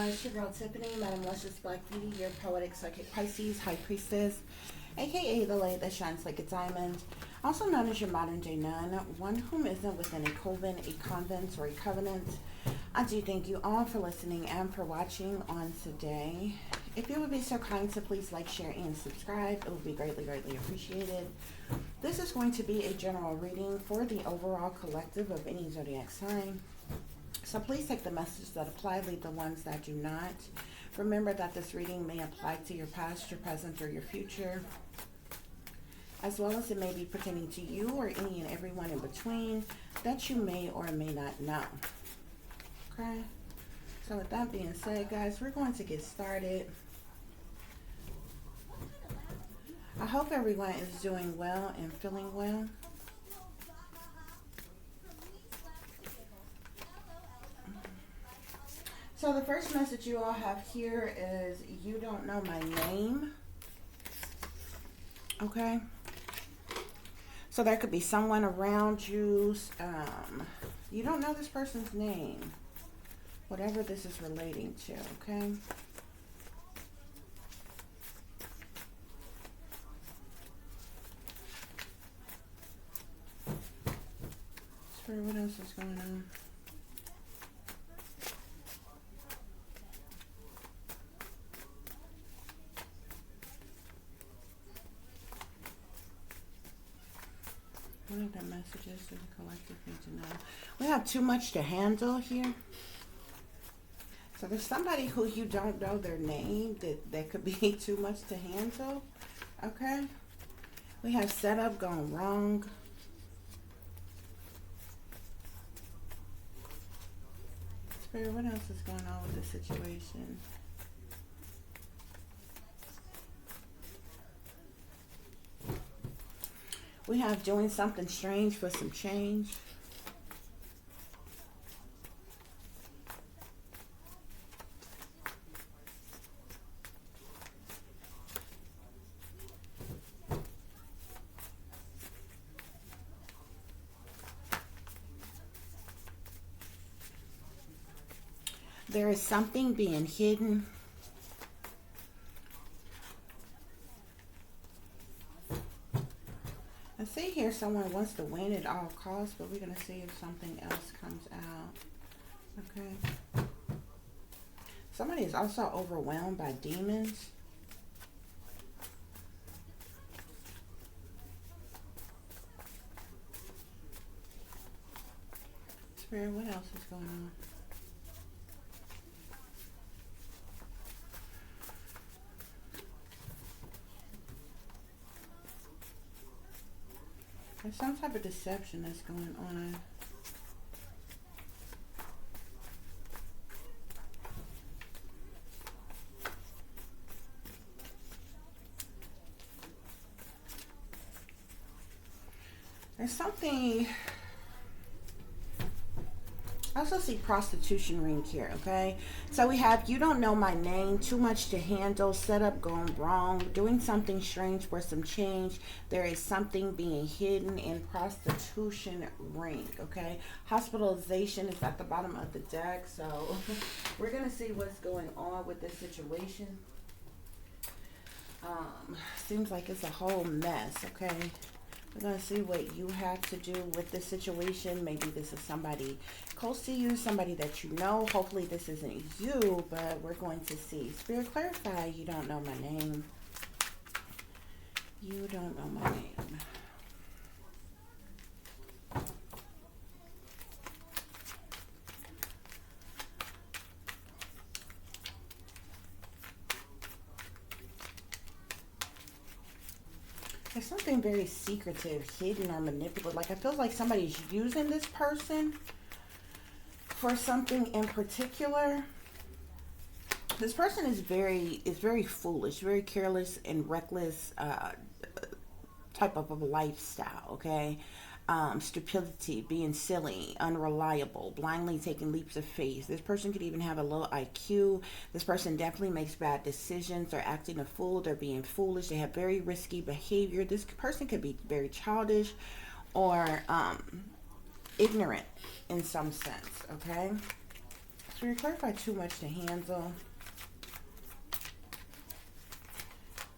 It's your girl Tiffany, Madam Luscious Black Beauty, your poetic psychic Pisces, High Priestess, aka the light that shines like a diamond, also known as your modern day nun, one whom isn't within a coven, a convent, or a covenant. I do thank you all for listening and for watching on today. If you would be so kind to please like, share, and subscribe, it would be greatly, greatly appreciated. This is going to be a general reading for the overall collective of any zodiac sign. So please take the messages that apply, leave the ones that do not. Remember that this reading may apply to your past, your present, or your future, as well as it may be pertaining to you or any and everyone in between that you may or may not know. Okay? So with that being said, guys, we're going to get started. I hope everyone is doing well and feeling well. So the first message you all have here is, you don't know my name. Okay? So there could be someone around you. You don't know this person's name. Whatever this is relating to, okay? Spirit, what else is going on? What are the messages that the collective need to know? We have too much to handle here. So there's somebody who you don't know their name that could be too much to handle. Okay? We have setup gone wrong. Spirit, what else is going on with this situation? We have doing something strange for some change. There is something being hidden. I see here someone wants to win at all costs, but we're going to see if something else comes out. Okay. Somebody is also overwhelmed by demons. Spirit, what else is going on? There's some type of deception that's going on. There's something. I also see prostitution ring here, okay? So we have, you don't know my name, too much to handle, setup going wrong, doing something strange for some change. There is something being hidden in prostitution ring, okay? Hospitalization is at the bottom of the deck, so we're going to see what's going on with this situation. Seems like it's a whole mess, okay? We're going to see what you have to do with this situation. Maybe this is somebody close to you, somebody that you know. Hopefully this isn't you, but we're going to see. Spirit, clarify, you don't know my name. You don't know my name. There's something very secretive, hidden, or manipulative. Like, I feel like somebody's using this person for something in particular. This person is very foolish, very careless and reckless type of a lifestyle, okay? Stupidity, being silly, unreliable, blindly taking leaps of faith. This person could even have a low IQ. This person definitely makes bad decisions. They're acting a fool. They're being foolish. They have very risky behavior. This person could be very childish or ignorant in some sense, okay? Spirit, clarify too much to handle.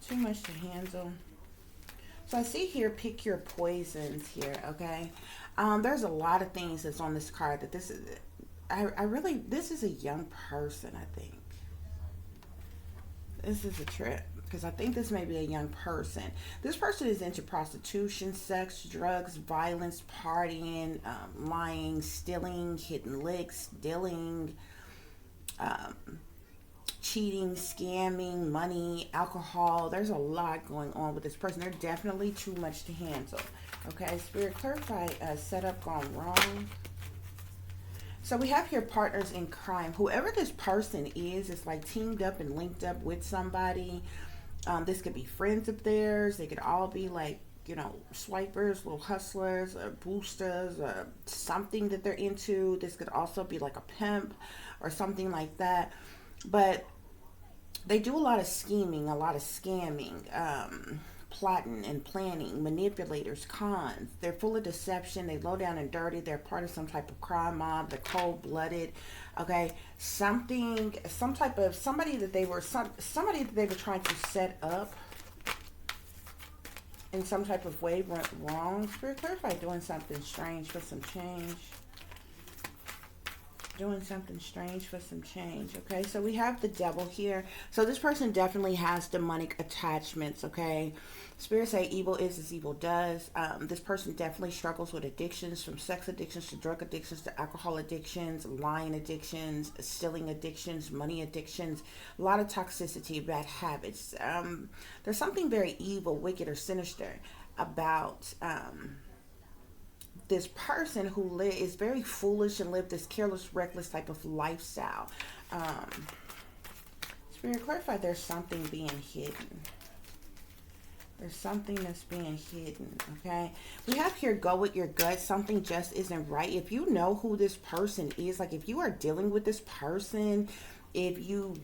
Too much to handle. So I see here, pick your poisons here, okay? There's a lot of things that's on this card that this is, this is a young person, I think. This is a trip, because I think this may be a young person. This person is into prostitution, sex, drugs, violence, partying, lying, stealing, hitting licks, dealing, cheating, scamming, money, alcohol. There's a lot going on with this person. They're definitely too much to handle. Okay, Spirit, clarify setup gone wrong. So we have here partners in crime. Whoever this person is like teamed up and linked up with somebody. This could be friends of theirs. They could all be like, you know, swipers, little hustlers, boosters, something that they're into. This could also be like a pimp or something like that. But they do a lot of scheming, a lot of scamming, plotting and planning, manipulators, cons. They're full of deception. They low down and dirty. They're part of some type of crime mob. They're cold-blooded. Okay, somebody that they were trying to set up in some type of way went wrong. Spirit, clarify doing something strange for some change. Doing something strange for some change. Okay, so we have the devil here. So this person definitely has demonic attachments. Okay, Spirit say evil is as evil does. This person definitely struggles with addictions, from sex addictions to drug addictions to alcohol addictions, lying addictions, stealing addictions, money addictions, a lot of toxicity, bad habits. There's something very evil, wicked, or sinister about this person who is very foolish and live this careless, reckless type of lifestyle. Spirit, clarify there's something being hidden. There's something that's being hidden, okay? We have here, go with your gut. Something just isn't right. If you know who this person is, like if you are dealing with this person, if you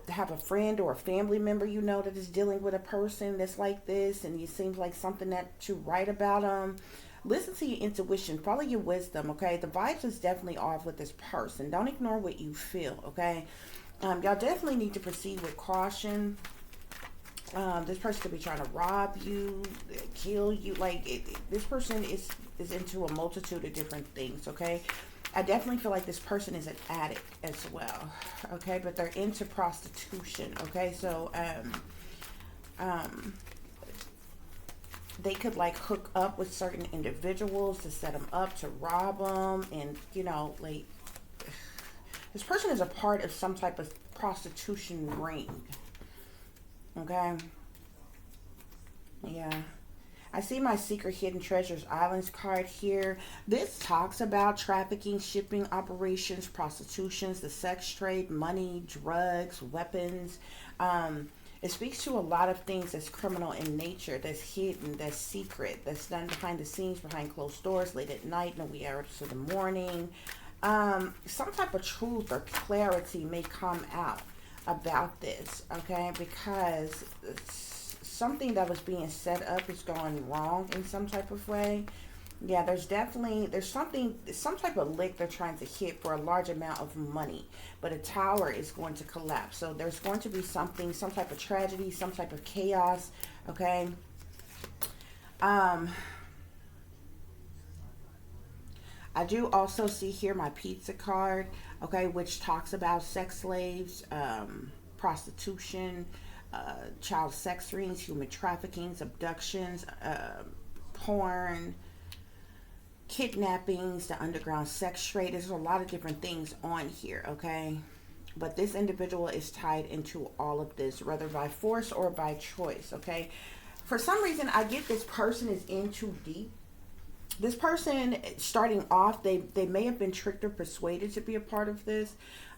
have a friend or a family member you know that is dealing with a person that's like this, and it seems like something that you write about them, listen to your intuition, follow your wisdom, okay? The vibes is definitely off with this person. Don't ignore what you feel, okay? Y'all definitely need to proceed with caution. This person could be trying to rob you, kill you. Like, this person is into a multitude of different things, okay? I definitely feel like this person is an addict as well, okay? But they're into prostitution, okay? So, they could like hook up with certain individuals to set them up, to rob them. And, you know, like, this person is a part of some type of prostitution ring. Okay. Yeah. I see my secret hidden treasures islands card here. This talks about trafficking, shipping operations, prostitutions, the sex trade, money, drugs, weapons. It speaks to a lot of things that's criminal in nature, that's hidden, that's secret, that's done behind the scenes, behind closed doors, late at night, in the wee hours of the morning. Some type of truth or clarity may come out about this, okay? Because something that was being set up is going wrong in some type of way. Yeah, there's some type of lick they're trying to hit for a large amount of money, but a tower is going to collapse. So there's going to be something, some type of tragedy, some type of chaos, okay? I do also see here my pizza card, okay, which talks about sex slaves, prostitution, child sex rings, human traffickings, abductions, porn, kidnappings, the underground sex trade. There's a lot of different things on here, okay? But this individual is tied into all of this, whether by force or by choice, okay? For some reason, I get this person is in too deep. This person, starting off, they may have been tricked or persuaded to be a part of this.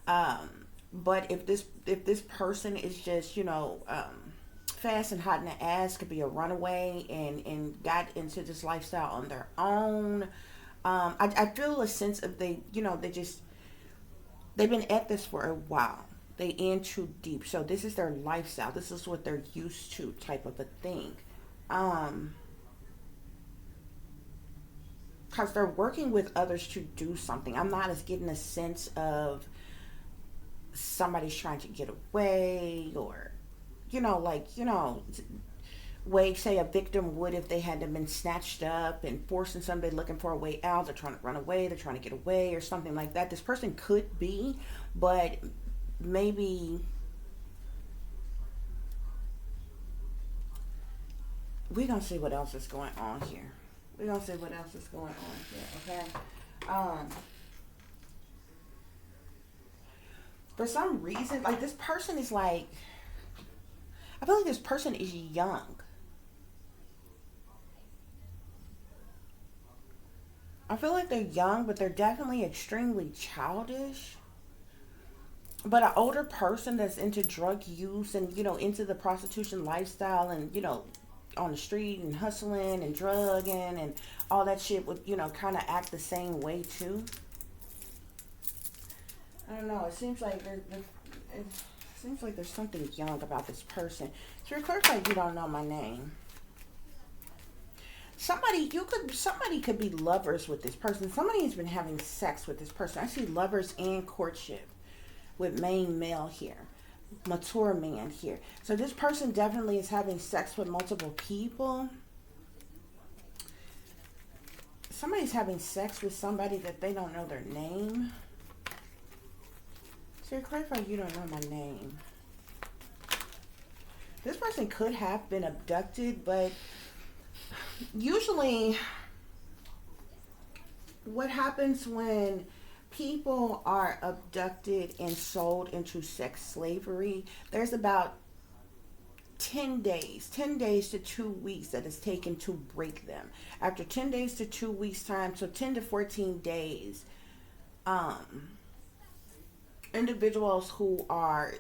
But if this person is just, you know, fast and hot in the ass, could be a runaway and got into this lifestyle on their own. I feel a sense of they've been at this for a while. They in too deep. So this is their lifestyle. This is what they're used to, type of a thing. Because they're working with others to do something. I'm not as getting a sense of somebody's trying to get away, or, like, way, say, a victim would if they had been snatched up and forcing somebody looking for a way out. They're trying to run away, they're trying to get away, or something like that. This person could be, but maybe we're gonna see what else is going on here. We're gonna see what else is going on here, okay? For some reason, like, this person is like, I feel like this person is young. I feel like they're young, but they're definitely extremely childish. But an older person that's into drug use and, into the prostitution lifestyle, and, on the street and hustling and drugging and all that shit would, kind of act the same way too. I don't know. It seems like there's something young about this person. So you're clarify you don't know my name. Somebody could be lovers with this person. Somebody has been having sex with this person. I see lovers and courtship with main male here. Mature man here. So this person definitely is having sex with multiple people. Somebody's having sex with somebody that they don't know their name. So you're clarify you don't know my name. This person could have been abducted, but usually what happens when people are abducted and sold into sex slavery, there's about 10 days to 2 weeks that is taken to break them. After 10 days to 2 weeks time, so 10 to 14 days, individuals who are,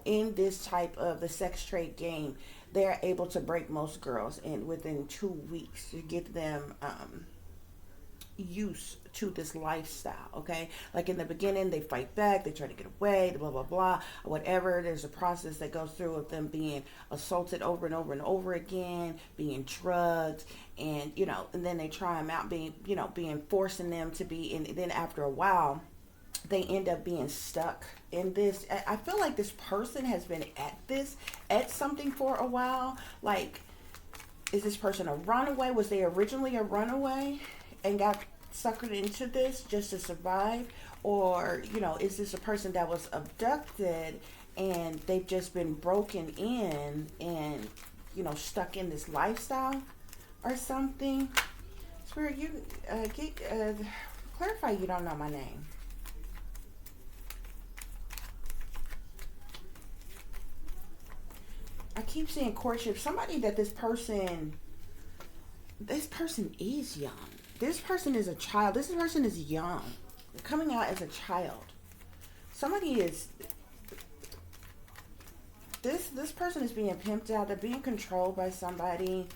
in this type of the sex trade game, they're able to break most girls in within 2 weeks to get them used to this lifestyle. Okay, like in the beginning they fight back, they try to get away, blah blah blah, whatever. There's a process that goes through of them being assaulted over and over and over again, being drugged, and and then they try them out, being forcing them to be, and then after a while they end up being stuck in this. I feel like this person has been at something for a while. Like, is this person a runaway? Was they originally a runaway and got suckered into this just to survive? Or, is this a person that was abducted and they've just been broken in and, stuck in this lifestyle or something? Spirit, you clarify you don't know my name. I keep seeing courtship. Somebody that this person is young. This person is a child. This person is young. They're coming out as a child. Somebody is, this person is being pimped out. They're being controlled by somebody.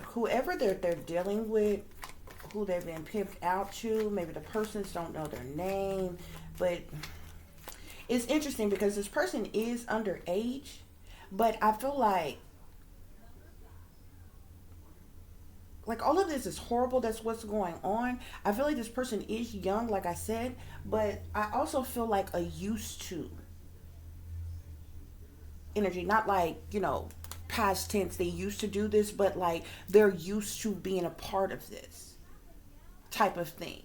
Whoever they're dealing with, who they've been pimped out to. Maybe the persons don't know their name. But it's interesting because this person is underage. But I feel like all of this is horrible. That's what's going on. I feel like this person is young, like I said, but I also feel like a used to energy. Not like, past tense, they used to do this, but like they're used to being a part of this type of thing.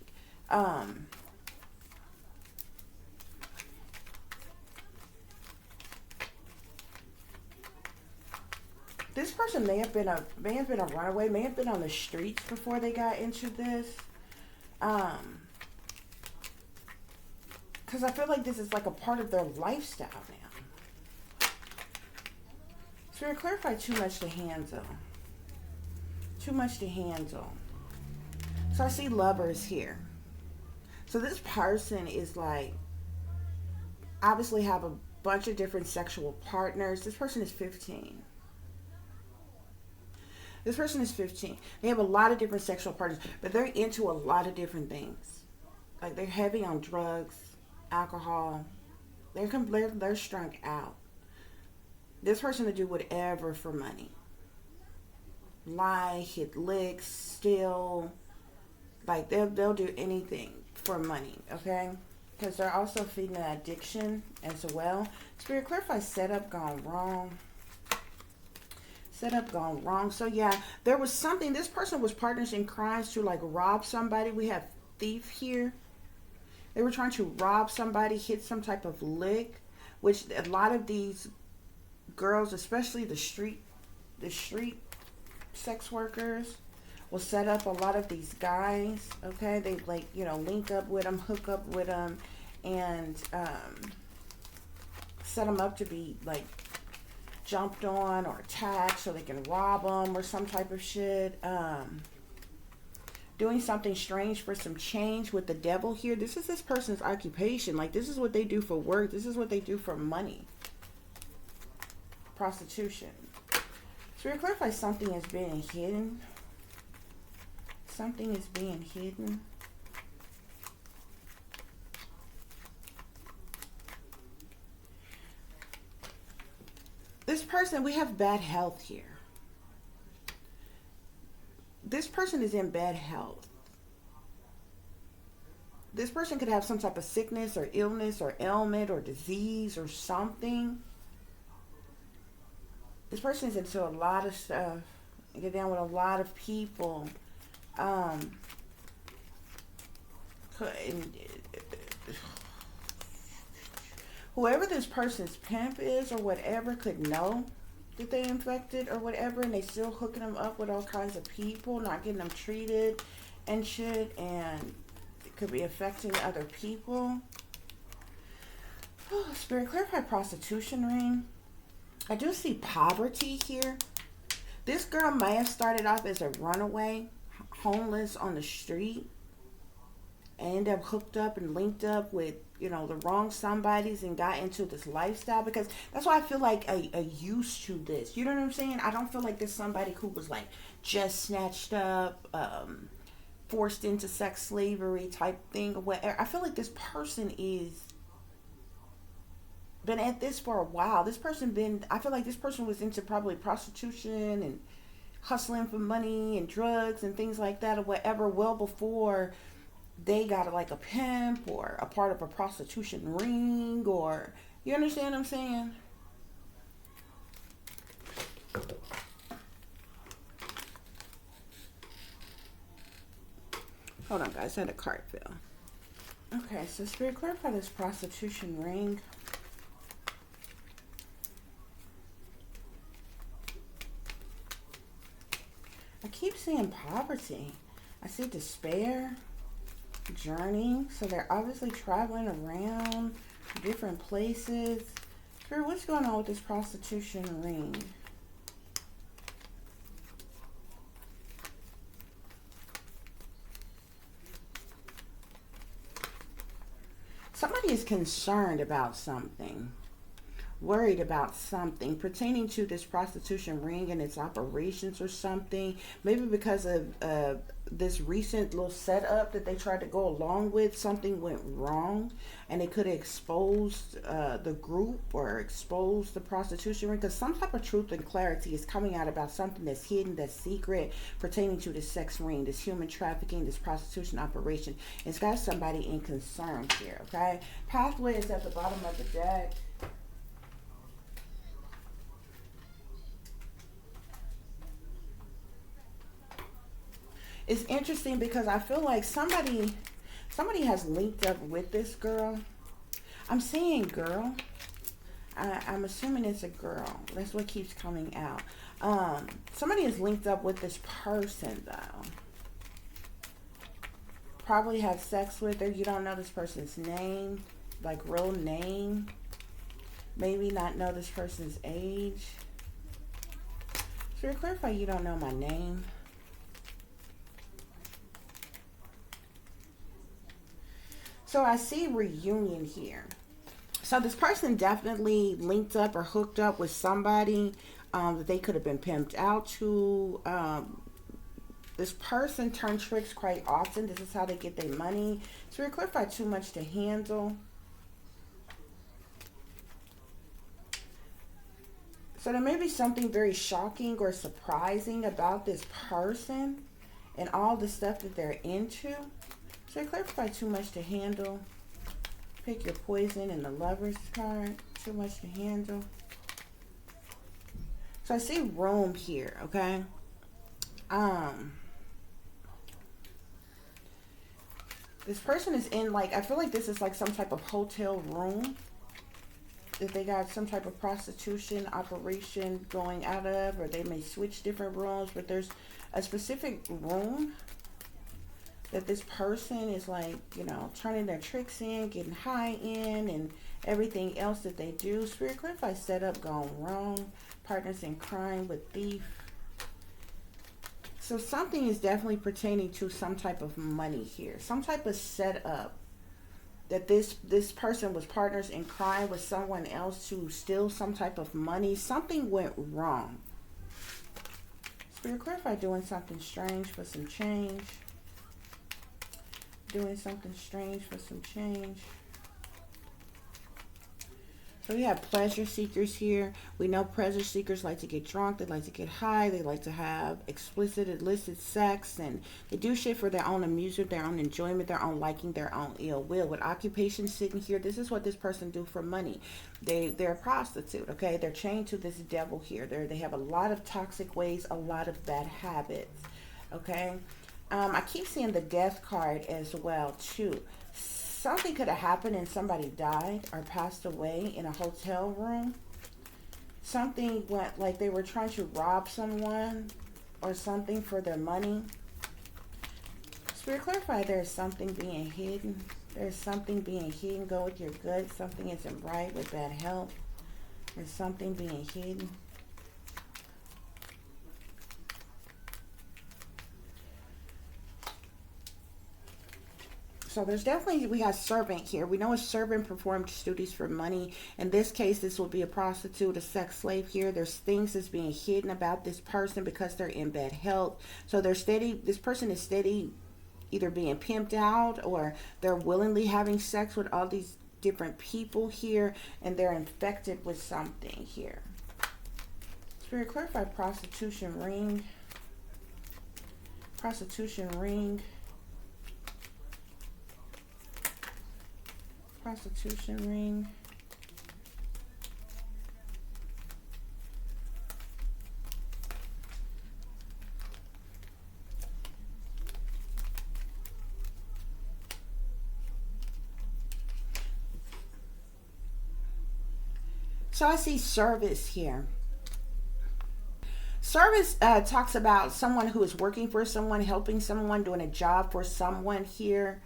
This person may have been a runaway, may have been on the streets before they got into this. Because I feel like this is like a part of their lifestyle now. So to clarify, too much to handle. Too much to handle. So I see lovers here. So this person is like, obviously have a bunch of different sexual partners. This person is 15. This person is 15. They have a lot of different sexual partners, but they're into a lot of different things. Like, they're heavy on drugs, alcohol. They're strung out. This person will do whatever for money. Lie, hit licks, steal. Like, they'll do anything for money, okay? because they're also feeding an addiction as well. Spirit, clarify setup gone wrong. Setup gone wrong. So yeah, there was something. This person was partners in crimes to like rob somebody. We have thief here. They were trying to rob somebody, hit some type of lick, which a lot of these girls, especially the street sex workers, will set up a lot of these guys. Okay, they like, you know, link up with them, hook up with them, and set them up to be like jumped on or attacked so they can rob them or some type of shit. Doing something strange for some change with the devil here. This is this person's occupation. Like, this is what they do for work. This is what they do for money. Prostitution. So we clarify something is being hidden. Something is being hidden. This person, we have bad health here. This person is in bad health. This person could have some type of sickness or illness or ailment or disease or something. This person is into a lot of stuff. Get down with a lot of people. Whoever this person's pimp is or whatever could know that they infected or whatever, and they still hooking them up with all kinds of people, not getting them treated and shit, and it could be affecting other people. Oh, Spirit, clarify prostitution ring. I do see poverty here. This girl may have started off as a runaway, homeless on the street, and ended up hooked up and linked up with, you know, the wrong somebodies and got into this lifestyle, because that's why I feel like a used to this. You know what I'm saying? I don't feel like there's somebody who was like just snatched up, forced into sex slavery type thing or whatever. I feel like this person is been at this for a while. I feel like this person was into probably prostitution and hustling for money and drugs and things like that or whatever well before they got like a pimp or a part of a prostitution ring, or, you understand what I'm saying? Hold on, guys. I had a card fill. Okay, so Spirit, clarify this prostitution ring. I keep seeing poverty. I see despair. Journey. So they're obviously traveling around different places. Girl, what's going on with this prostitution ring? Somebody is concerned about something, worried about something pertaining to this prostitution ring and its operations or something. Maybe because of this recent little setup that they tried to go along with, something went wrong and they could have exposed the group or exposed the prostitution ring, because some type of truth and clarity is coming out about something that's hidden, that's secret, pertaining to this sex ring, this human trafficking, this prostitution operation. It's got somebody in concern here. Okay, pathway is at the bottom of the deck. It's interesting because I feel like somebody has linked up with this girl. I'm saying girl. I'm assuming it's a girl. That's what keeps coming out. Somebody is linked up with this person though. Probably had sex with her. You don't know this person's name, like real name. Maybe not know this person's age. So to clarify, you don't know my name. So I see reunion here. So this person definitely linked up or hooked up with somebody that they could have been pimped out to. This person turned tricks quite often. This is how they get their money. So we clarify too much to handle. So there may be something very shocking or surprising about this person and all the stuff that they're into. So I clarify too much to handle. Pick your poison in the Lover's card. Too much to handle. So I see room here, okay? This person is in, like, I feel like this is like some type of hotel room. If they got some type of prostitution operation going out of, or they may switch different rooms, but there's a specific room that this person is, like, you know, turning their tricks in, getting high in, and everything else that they do. Spirit, clarify setup gone wrong. Partners in crime with thief. So something is definitely pertaining to some type of money here. Some type of setup that this person was partners in crime with someone else to steal some type of money. Something went wrong. Spirit, clarify doing something strange for some change. Doing something strange for some change. So we have pleasure seekers here. We know pleasure seekers like to get drunk. They like to get high. They like to have explicit, illicit sex. And they do shit for their own amusement, their own enjoyment, their own liking, their own ill will. With occupation sitting here, this is what this person do for money. They're a prostitute, okay? They're chained to this devil here. They have a lot of toxic ways, a lot of bad habits, okay? I keep seeing the death card as well, too. Something could have happened and somebody died or passed away in a hotel room. Something went, like they were trying to rob someone or something for their money. Spirit, clarify there's something being hidden. There's something being hidden. Go with your gut. Something isn't right with bad health. There's something being hidden. So there's definitely, we have servant here. We know a servant performed duties for money. In this case, this will be a prostitute, a sex slave here. There's things that's being hidden about this person because they're in bad health. So they're steady, this person is steady either being pimped out, or they're willingly having sex with all these different people here, and they're infected with something here. Spirit, clarify prostitution ring. Prostitution ring. Prostitution ring. So I see service here. Service talks about someone who is working for someone, helping someone, doing a job for someone here.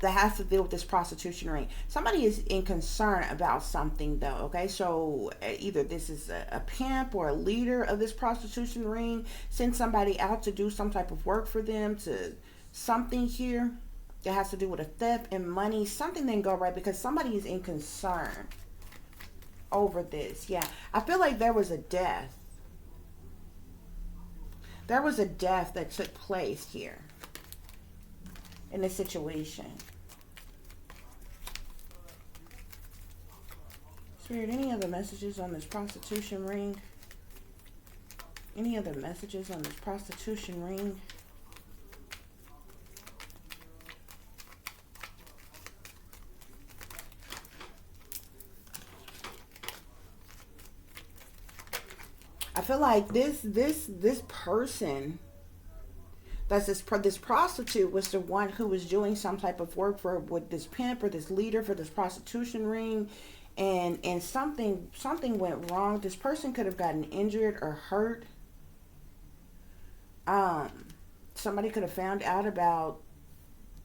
That has to deal with this prostitution ring. Somebody is in concern about something though, okay? So either this is a pimp or a leader of this prostitution ring, send somebody out to do some type of work for them, to something here that has to do with a theft and money. Something didn't go right because somebody is in concern over this. Yeah, I feel like there was a death. There was a death that took place here in this situation. Spirit, any other messages on this prostitution ring? Any other messages on this prostitution ring? I feel like this person, that's this prostitute, was the one who was doing some type of work for with this pimp or this leader for this prostitution ring, and something went wrong. This person could have gotten injured or hurt. Somebody could have found out about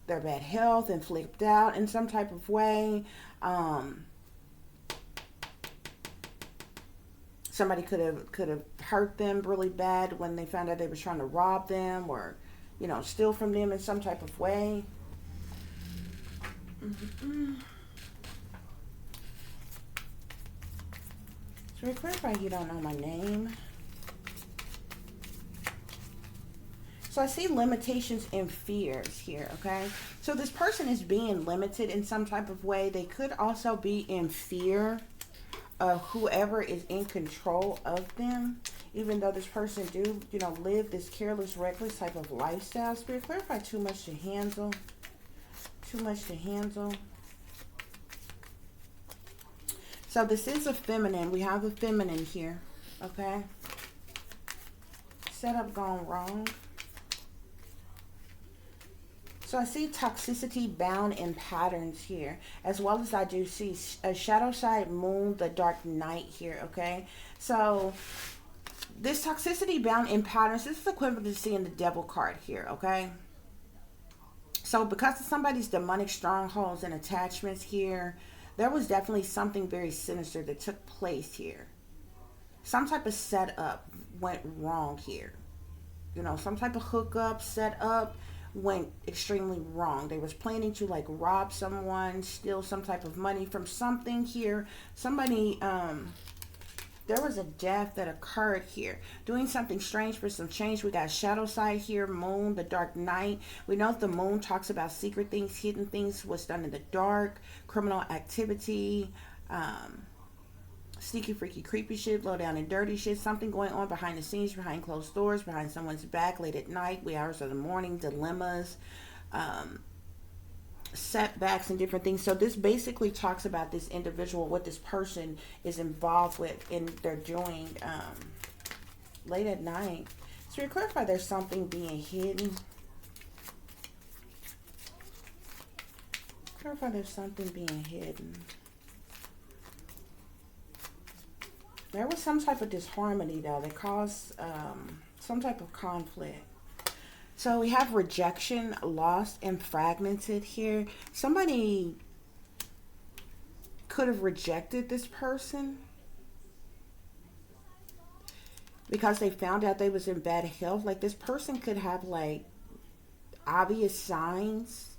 their bad health and flipped out in some type of way. Somebody could have hurt them really bad when they found out they were trying to rob them, or, you know, steal from them in some type of way. So clarify, you don't know my name. So I see limitations and fears here, okay? So this person is being limited in some type of way. They could also be in fear of whoever is in control of them, even though this person do, you know, live this careless, reckless type of lifestyle. Spirit, clarify too much to handle. Too much to handle. So this is a feminine. We have a feminine here. Okay. Setup gone wrong. So I see toxicity bound in patterns here, as well as I do see a shadow side moon, the dark night here, okay? So this toxicity bound in patterns, this is equivalent to seeing the devil card here, okay? So because of somebody's demonic strongholds and attachments here, there was definitely something very sinister that took place here. Some type of setup went wrong here. You know, some type of hookup, setup went extremely wrong. They was planning to like rob someone, steal some type of money from something here. Somebody, there was a death that occurred here. Doing something strange for some change. We got shadow side here, moon, the dark night. We know the moon talks about secret things, hidden things, what's done in the dark, criminal activity, sneaky, freaky, creepy shit, low down and dirty shit, something going on behind the scenes, behind closed doors, behind someone's back, late at night, wee hours of the morning, dilemmas, setbacks and different things. So this basically talks about this individual, what this person is involved with in they're doing late at night. So to clarify, there's something being hidden. Clarify, there's something being hidden. There was some type of disharmony, though, that caused some type of conflict. So we have rejection, lost, and fragmented here. Somebody could have rejected this person because they found out they was in bad health. Like, this person could have, like, obvious signs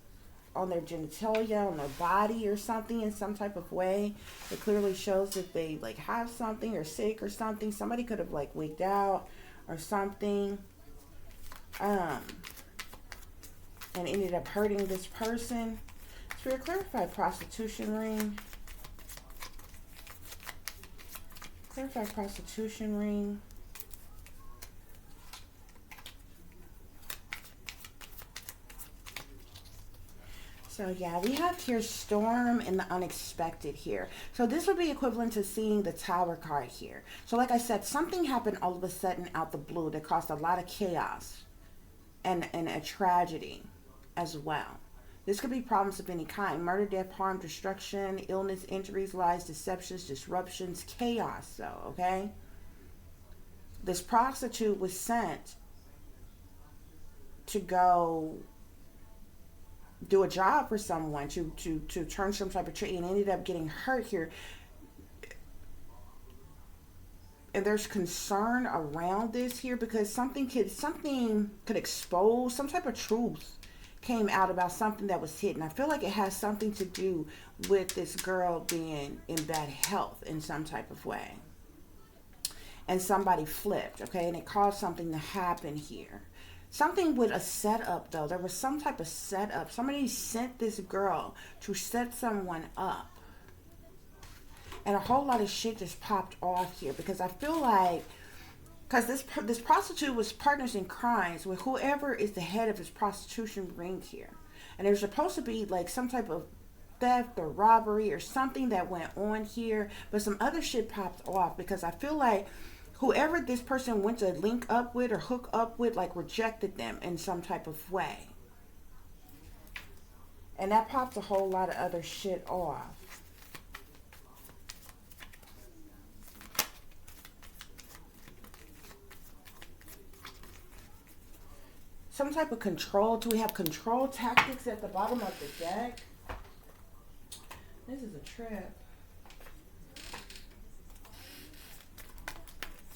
on their genitalia, on their body or something in some type of way. It clearly shows that they like have something or sick or something. Somebody could have like wigged out or something and ended up hurting this person. So we clarify prostitution ring. Clarify prostitution ring. So yeah, we have here storm and the unexpected here. So this would be equivalent to seeing the Tower card here. So like I said, something happened all of a sudden out the blue that caused a lot of chaos and a tragedy as well. This could be problems of any kind. Murder, death, harm, destruction, illness, injuries, lies, deceptions, disruptions, chaos though, okay? This prostitute was sent to go do a job for someone, to turn some type of trade, and ended up getting hurt here. And there's concern around this here because something could expose, some type of truth came out about something that was hidden. I feel like it has something to do with this girl being in bad health in some type of way. And somebody flipped, okay? And it caused something to happen here. Something with a setup, though. There was some type of setup. Somebody sent this girl to set someone up. And a whole lot of shit just popped off here. Because I feel like, because this prostitute was partners in crimes with whoever is the head of this prostitution ring here. And there's supposed to be like some type of theft or robbery or something that went on here. But some other shit popped off because I feel like whoever this person went to link up with or hook up with, like, rejected them in some type of way. And that popped a whole lot of other shit off. Some type of control. Do we have control tactics at the bottom of the deck? This is a trip.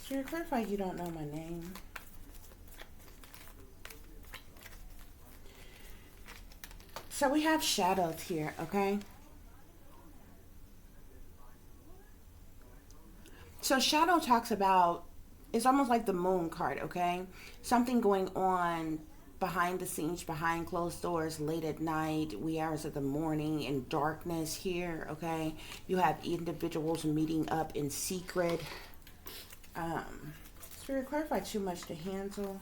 So to clarify, you don't know my name. So we have shadows here, okay? So shadow talks about, it's almost like the moon card, okay? Something going on behind the scenes, behind closed doors, late at night, wee hours of the morning, in darkness here, okay? You have individuals meeting up in secret. Spirit, clarify too much to handle.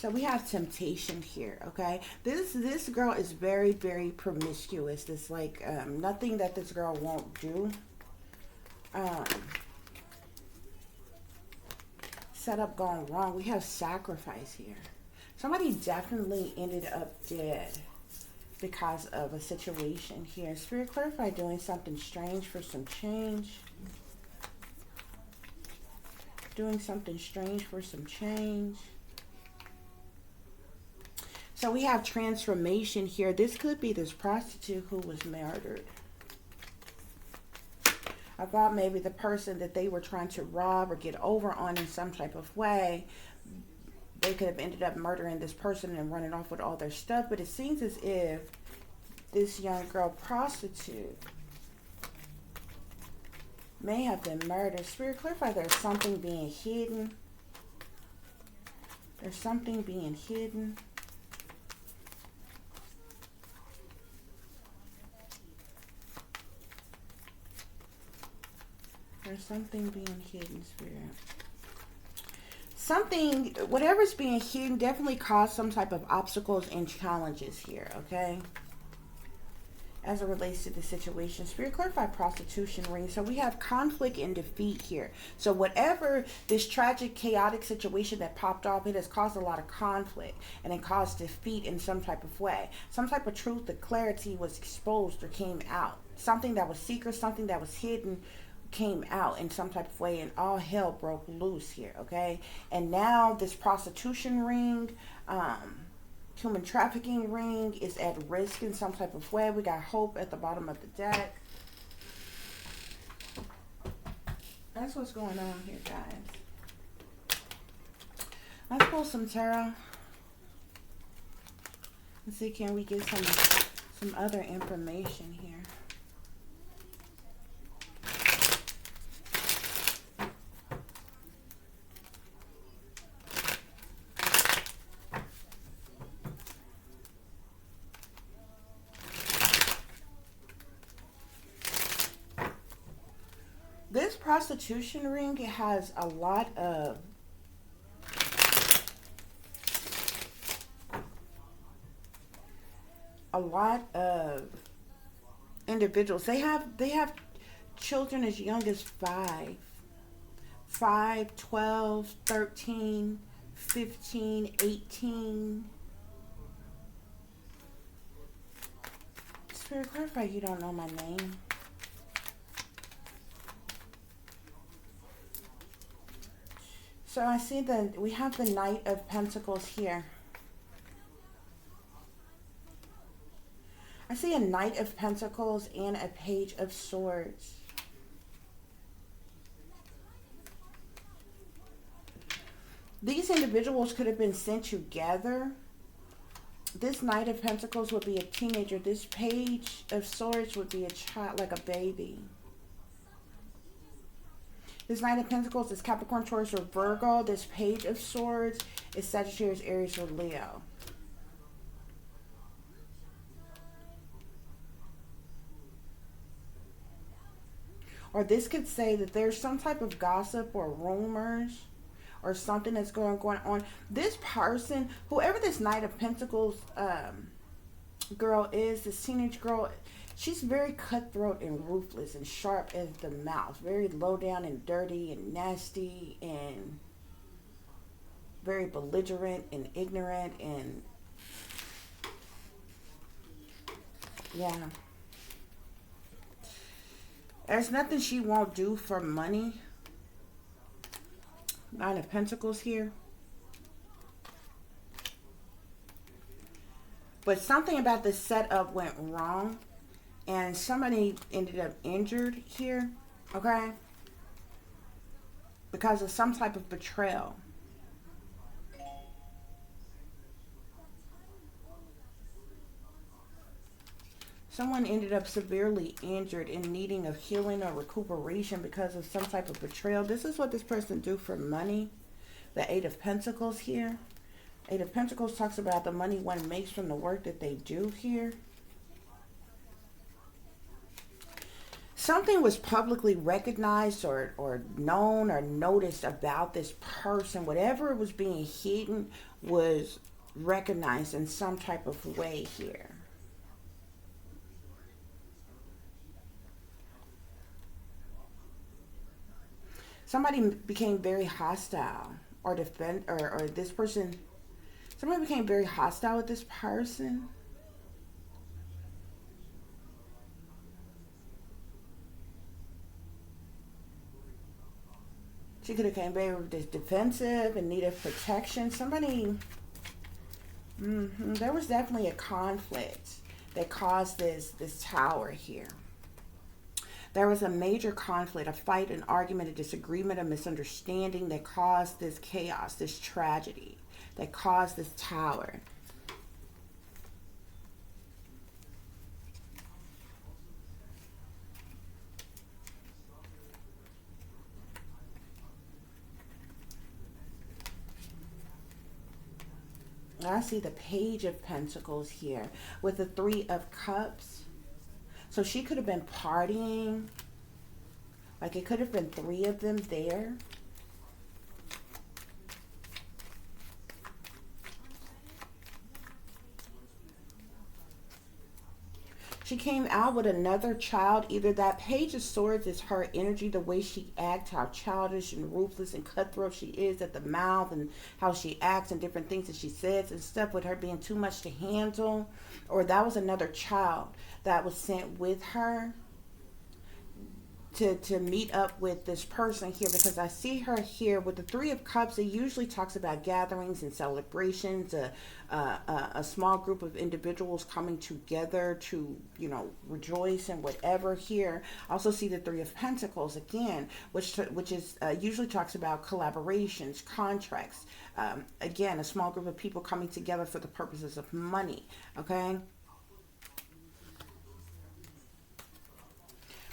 So we have temptation here, okay? This girl is very, very promiscuous. It's like nothing that this girl won't do. Setup gone wrong. We have sacrifice here. Somebody definitely ended up dead because of a situation here. Spirit, clarify doing something strange for some change. Doing something strange for some change. So we have transformation here. This could be this prostitute who was murdered. I thought maybe the person that they were trying to rob or get over on in some type of way, they could have ended up murdering this person and running off with all their stuff. But it seems as if this young girl prostitute may have been murdered. Spirit, clarify there's something being hidden. There's something being hidden. There's something being hidden, Spirit. Something, whatever's being hidden, definitely caused some type of obstacles and challenges here, okay? As it relates to the situation. Spirit, clarify prostitution ring. So we have conflict and defeat here. So whatever this tragic, chaotic situation that popped off, it has caused a lot of conflict. And it caused defeat in some type of way. Some type of truth or clarity was exposed or came out. Something that was secret, something that was hidden, came out in some type of way, and all hell broke loose here, okay? And now this prostitution ring, human trafficking ring is at risk in some type of way. We got hope at the bottom of the deck. That's what's going on here, guys. Let's pull some tarot. Let's see, can we get some other information here? This prostitution ring, it has a lot of individuals. They have children as young as 5, 12, 13, 15, 18. Spirit, clarify you don't know my name. So I see that we have the Knight of Pentacles here. I see a Knight of Pentacles and a Page of Swords. These individuals could have been sent together. This Knight of Pentacles would be a teenager. This Page of Swords would be a child, like a baby. This Knight of Pentacles is Capricorn, Taurus, or Virgo. This Page of Swords is Sagittarius, Aries, or Leo. Or this could say that there's some type of gossip or rumors or something that's going on. This person, whoever this Knight of Pentacles girl is, this teenage girl, she's very cutthroat and ruthless and sharp as the mouth. Very low down and dirty and nasty and very belligerent and ignorant and yeah. There's nothing she won't do for money. Nine of Pentacles here. But something about this setup went wrong. And somebody ended up injured here. Okay? Because of some type of betrayal. Someone ended up severely injured and needing of healing or recuperation because of some type of betrayal. This is what this person do for money. The Eight of Pentacles here. Eight of Pentacles talks about the money one makes from the work that they do here. something was publicly recognized or known or noticed about this person. Whatever was being hidden was recognized in some type of way here. Somebody became very hostile or this person, somebody became very hostile with this person. She could have came very defensive and needed protection. Somebody, there was definitely a conflict that caused this tower here. There was a major conflict, a fight, an argument, a disagreement, a misunderstanding that caused this chaos, this tragedy, that caused this tower. I see the Page of Pentacles here with the Three of Cups. So she could have been partying. Like it could have been three of them there. She came out with another child. Either that Page of Swords is her energy, the way she acts, how childish and ruthless and cutthroat she is at the mouth, and how she acts and different things that she says and stuff, with her being too much to handle. Or that was another child that was sent with her to meet up with this person here, because I see her here with the Three of Cups. It usually talks about gatherings and celebrations, a small group of individuals coming together to, you know, rejoice and whatever. Here I also see the Three of Pentacles again, which is usually talks about collaborations, contracts, again, a small group of people coming together for the purposes of money. Okay.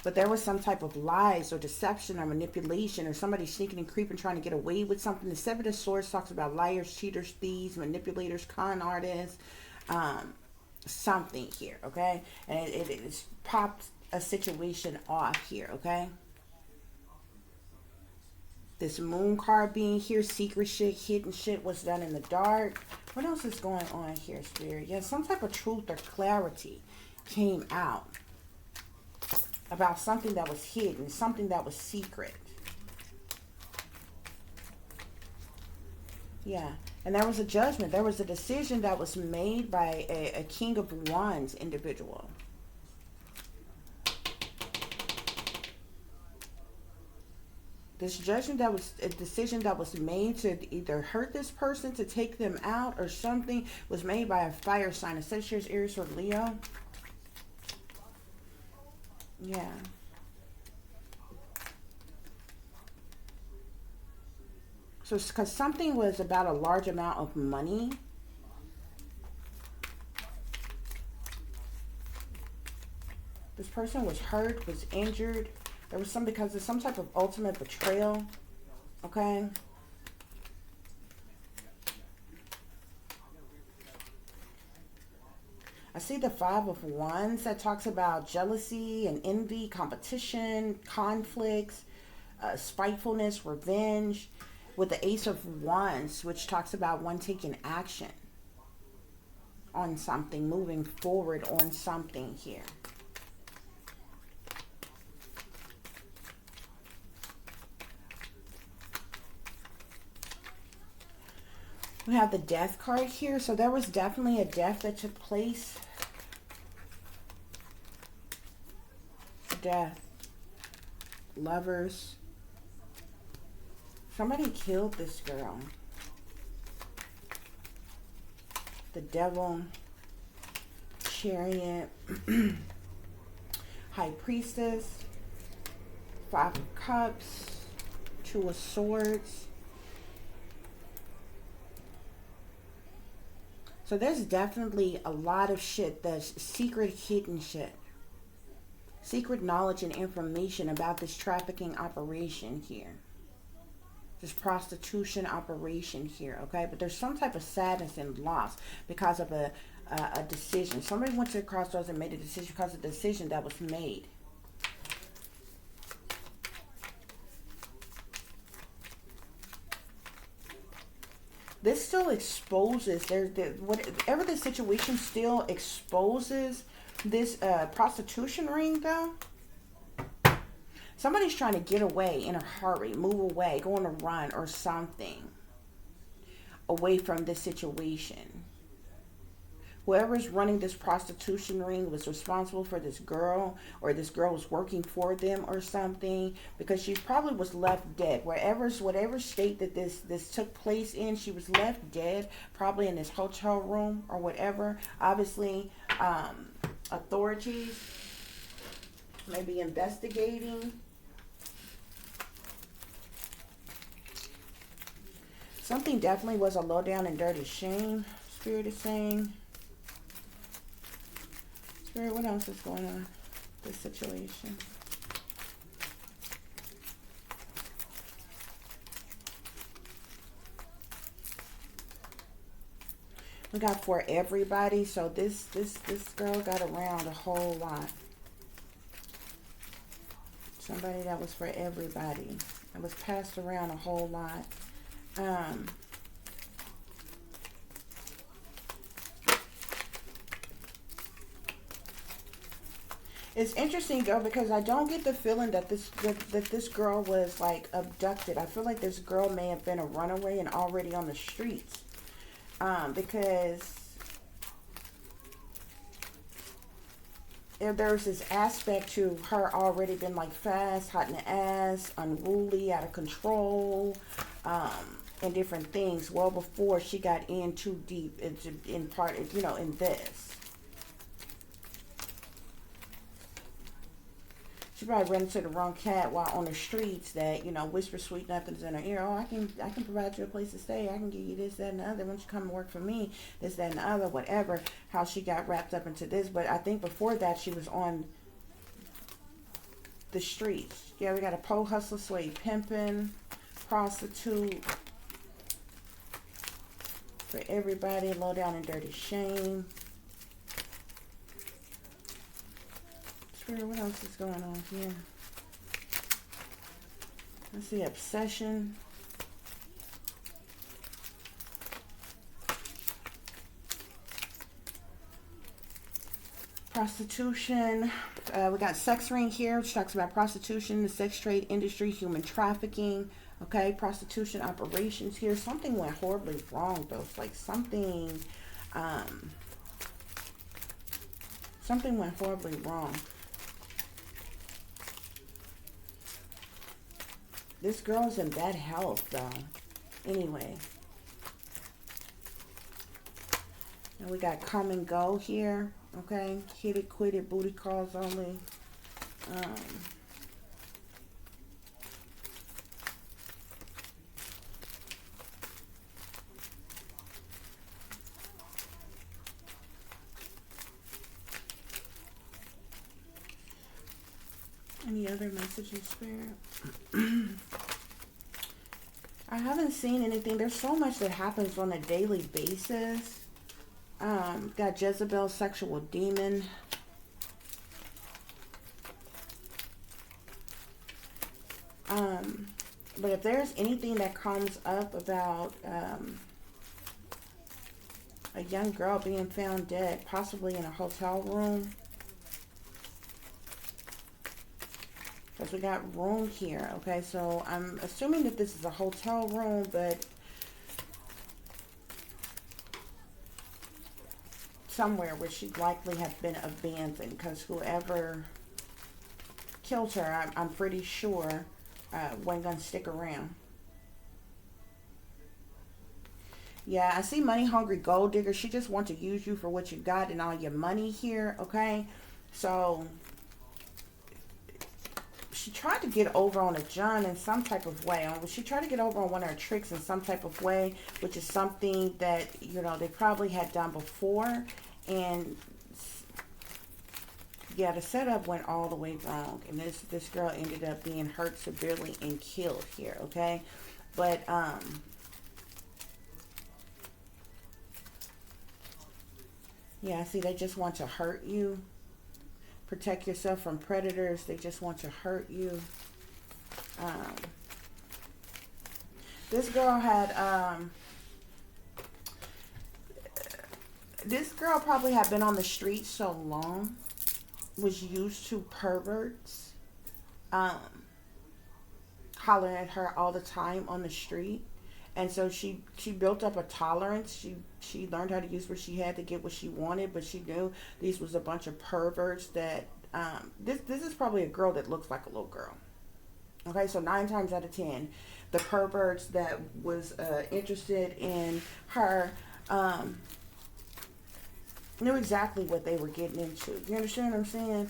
But there was some type of lies or deception or manipulation, or somebody sneaking and creeping, trying to get away with something. The Seven of Swords talks about liars, cheaters, thieves, manipulators, con artists, something here, okay? And it's popped a situation off here, okay? This Moon card being here, secret shit, hidden shit, what's done in the dark. What else is going on here, Spirit? Yeah, some type of truth or clarity came out about something that was hidden, something that was secret. Yeah, and there was a judgment. There was a decision that was made by a King of Wands individual. This judgment that was a decision that was made to either hurt this person, to take them out, or something was made by a fire sign, a Sagittarius, Aries, or Leo. Yeah. So it's because something was about a large amount of money. This person was hurt, was injured. There was because of some type of ultimate betrayal. Okay. I see the Five of Wands that talks about jealousy and envy, competition, conflicts, spitefulness, revenge. With the Ace of Wands, which talks about one taking action on something, moving forward on something here. We have the Death card here. So there was definitely a death that took place. Death. Lovers. Somebody killed this girl. The Devil. Chariot. High Priestess. Five of Cups. Two of Swords. So there's definitely a lot of shit that's secret, hidden shit. Secret knowledge and information about this trafficking operation here. This prostitution operation here, okay? But there's some type of sadness and loss because of a decision. Somebody went to the crossroads and made a decision because of the decision that was made. This still exposes, whatever the situation still exposes this prostitution ring though. Somebody's trying to get away in a hurry, move away, go on a run or something away from this situation. Whoever's running this prostitution ring was responsible for this girl, or this girl was working for them or something, because she probably was left dead. Whatever state that this took place in, she was left dead, probably in this hotel room or whatever. Obviously, authorities may be investigating. Something definitely was a low down and dirty shame, Spirit is saying. Spirit, what else is going on? This situation. We got for everybody. So this girl got around a whole lot. Somebody that was for everybody. It was passed around a whole lot. It's interesting though, because I don't get the feeling that this girl was like abducted. I feel like this girl may have been a runaway and already on the streets, because there's this aspect to her already been like fast, hot in the ass, unruly, out of control, and different things well before she got in too deep in this. She probably ran into the wrong cat while on the streets that, whisper sweet nothings in her ear. Oh, I can provide you a place to stay. I can give you this, that, and the other. Why don't you come and work for me? This, that, and the other, whatever. How she got wrapped up into this. But I think before that, she was on the streets. Yeah, we got a pole hustler, slave pimping, prostitute. For everybody, low down and dirty shame. What else is going on here? Let's see, obsession. Prostitution. We got sex ring here, which talks about prostitution, the sex trade industry, human trafficking. Okay, prostitution operations here. Something went horribly wrong, though. It's like something went horribly wrong. This girl's in bad health, though. Anyway. And we got come and go here. Okay. Hit it, quit it, booty calls only. Any other messages, Spirit? I haven't seen anything. There's so much that happens on a daily basis. Got Jezebel, sexual demon. But if there's anything that comes up about a young girl being found dead, possibly in a hotel room. Because we got room here, okay? So I'm assuming that this is a hotel room, but somewhere where she'd likely have been abandoned, because whoever killed her, I'm pretty sure, wasn't going to stick around. Yeah, I see money hungry gold digger. She just wants to use you for what you got and all your money here, okay? So she tried to get over on a John in some type of way. She tried to get over on one of her tricks in some type of way, which is something that, they probably had done before. And yeah, the setup went all the way wrong. And this girl ended up being hurt severely and killed here, okay? But, yeah, see, they just want to hurt you. Protect yourself from predators. They just want to hurt you. This girl had This girl probably had been on the street so long, was used to perverts hollering at her all the time on the street. And so she built up a tolerance. She learned how to use what she had to get what she wanted, but she knew these was a bunch of perverts that this is probably a girl that looks like a little girl. Okay, so 9 times out of 10, the perverts that was interested in her knew exactly what they were getting into. You understand what I'm saying?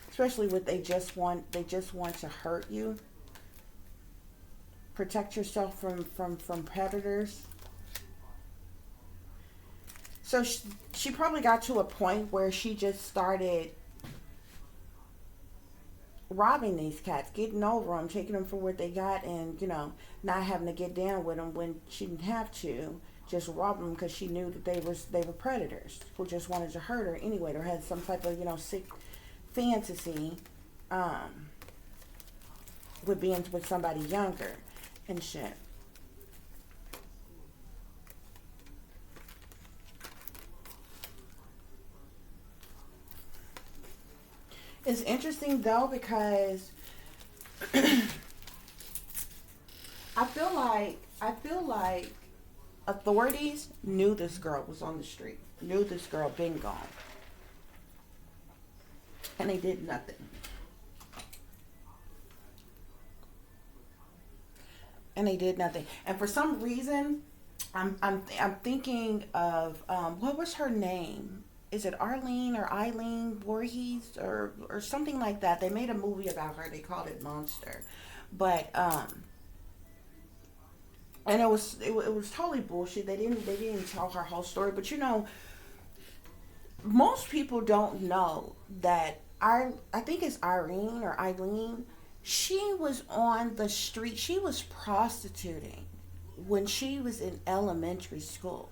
Especially what they just want to hurt you. Protect yourself from predators. So she probably got to a point where she just started robbing these cats, getting over them, taking them for what they got, and, you know, not having to get down with them when she didn't have to. Just rob them because she knew that they were predators who just wanted to hurt her anyway, or had some type of, you know, sick fantasy with being with somebody younger and shit. It's interesting though, because I feel like authorities knew this girl was on the street, knew this girl been gone, and they did nothing. And for some reason, I'm thinking of what was her name? Is it Arlene or Eileen Voorhees or something like that? They made a movie about her. They called it Monster, but and it was totally bullshit. They didn't tell her whole story. But you know, most people don't know that I think it's Irene or Eileen. She was on the street. She was prostituting when she was in elementary school.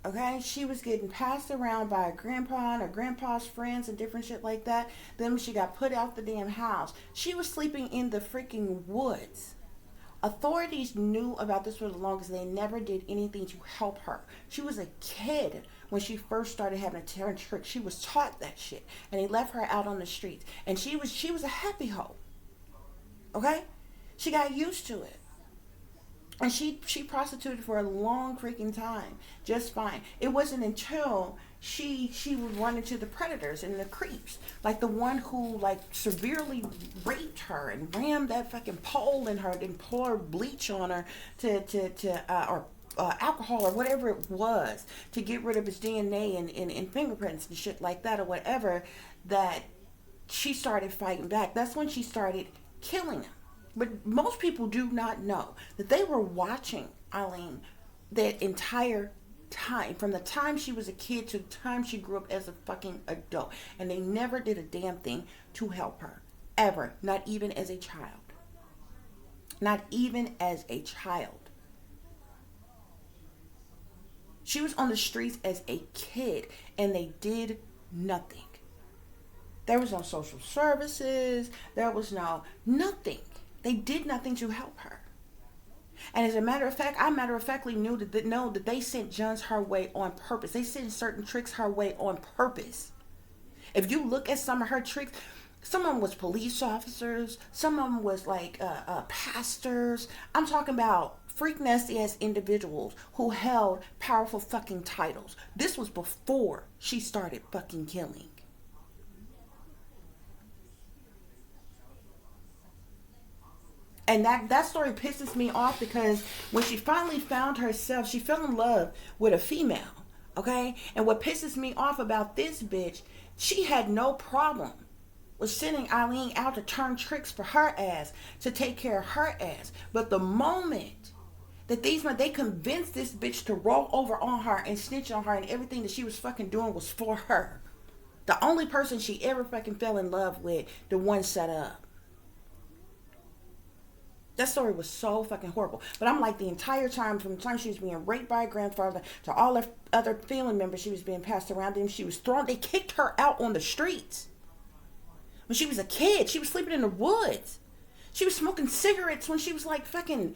Okay, she was getting passed around by a grandpa and her grandpa's friends and different shit like that. Then she got put out the damn house. She was sleeping in the freaking woods. Authorities knew about this for the longest. They never did anything to help her. She was a kid when she first started having a turn trick. She was taught that shit, and they left her out on the streets. And she was a happy hoe. Okay, she got used to it. And she prostituted for a long freaking time, just fine. It wasn't until she would run into the predators and the creeps, like the one who like severely raped her and rammed that fucking pole in her and poured bleach on her or alcohol or whatever it was to get rid of his DNA and fingerprints and shit like that or whatever. That she started fighting back. That's when she started killing him. But most people do not know that they were watching Eileen that entire time, from the time she was a kid to the time she grew up as a fucking adult. And they never did a damn thing to help her. Ever. Not even as a child. Not even as a child. She was on the streets as a kid and they did nothing. There was no social services. There was nothing. They did nothing to help her. And as a matter of fact, I matter-of-factly knew that they sent Johns her way on purpose. They sent certain tricks her way on purpose. If you look at some of her tricks, some of them was police officers. Some of them was like pastors. I'm talking about freak nasty ass individuals who held powerful fucking titles. This was before she started fucking killing. And that story pisses me off because when she finally found herself, she fell in love with a female, okay? And what pisses me off about this bitch, she had no problem with sending Eileen out to turn tricks for her ass, to take care of her ass. But the moment that they convinced this bitch to roll over on her and snitch on her, and everything that she was fucking doing was for her. The only person she ever fucking fell in love with, the one set up. That story was so fucking horrible. But I'm like, the entire time, from the time she was being raped by her grandfather to all her other family members, she was being passed around them. She was thrown. They kicked her out on the streets. When she was a kid, she was sleeping in the woods. She was smoking cigarettes when she was like fucking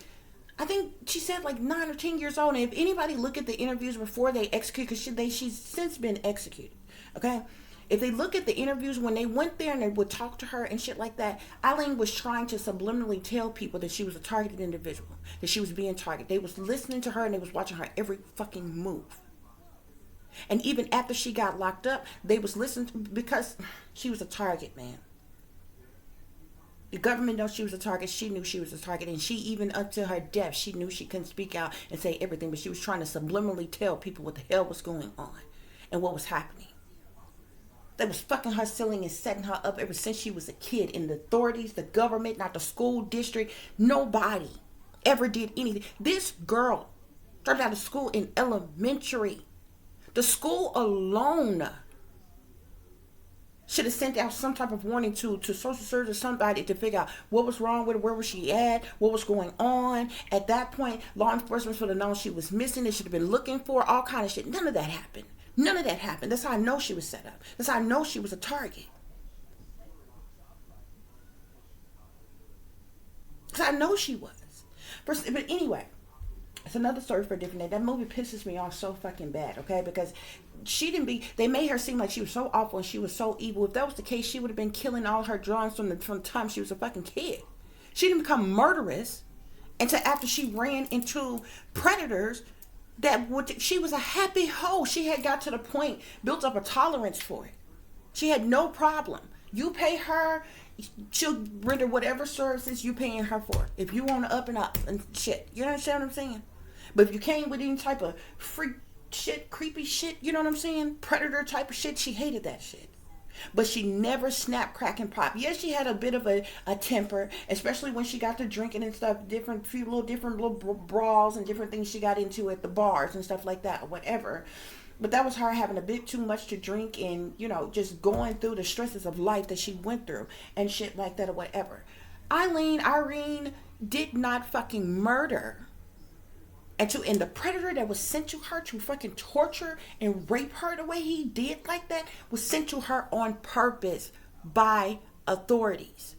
I think she said like 9 or 10 years old. And if anybody look at the interviews before they execute, because she's since been executed, okay? If they look at the interviews when they went there and they would talk to her and shit like that, Eileen was trying to subliminally tell people that she was a targeted individual, that she was being targeted. They was listening to her and they was watching her every fucking move. And even after she got locked up, they was listening to, because she was a target, man. The government knows she was a target. She knew she was a target. And she, even up to her death, she knew she couldn't speak out and say everything. But she was trying to subliminally tell people what the hell was going on and what was happening. They was fucking her, selling and setting her up ever since she was a kid. And the authorities, the government, not the school district, nobody ever did anything. This girl started out of school in elementary. The school alone should have sent out some type of warning to social service or somebody to figure out what was wrong with her, where was she at, what was going on. At that point, law enforcement should have known she was missing. They should have been looking for all kind of shit. None of that happened. None of that happened. That's how I know she was set up. That's how I know she was a target. Because I know she was. But anyway, it's another story for a different day. That movie pisses me off so fucking bad, okay? Because they made her seem like she was so awful and she was so evil. If that was the case, she would have been killing all her drawings from the time she was a fucking kid. She didn't become murderous until after she ran into predators she was a happy hoe. She had got to the point, built up a tolerance for it. She had no problem. You pay her, she'll render whatever services you paying her for. If you want to up and shit. You understand what I'm saying? But if you came with any type of freak shit, creepy shit, you know what I'm saying? Predator type of shit, she hated that shit. But she never snapped, crack, and pop. Yes, she had a bit of a temper, especially when she got to drinking and stuff, different little brawls and different things she got into at the bars and stuff like that, or whatever. But that was her having a bit too much to drink and, just going through the stresses of life that she went through and shit like that or whatever. Irene did not fucking murder. And the predator that was sent to her to fucking torture and rape her the way he did like that was sent to her on purpose by authorities.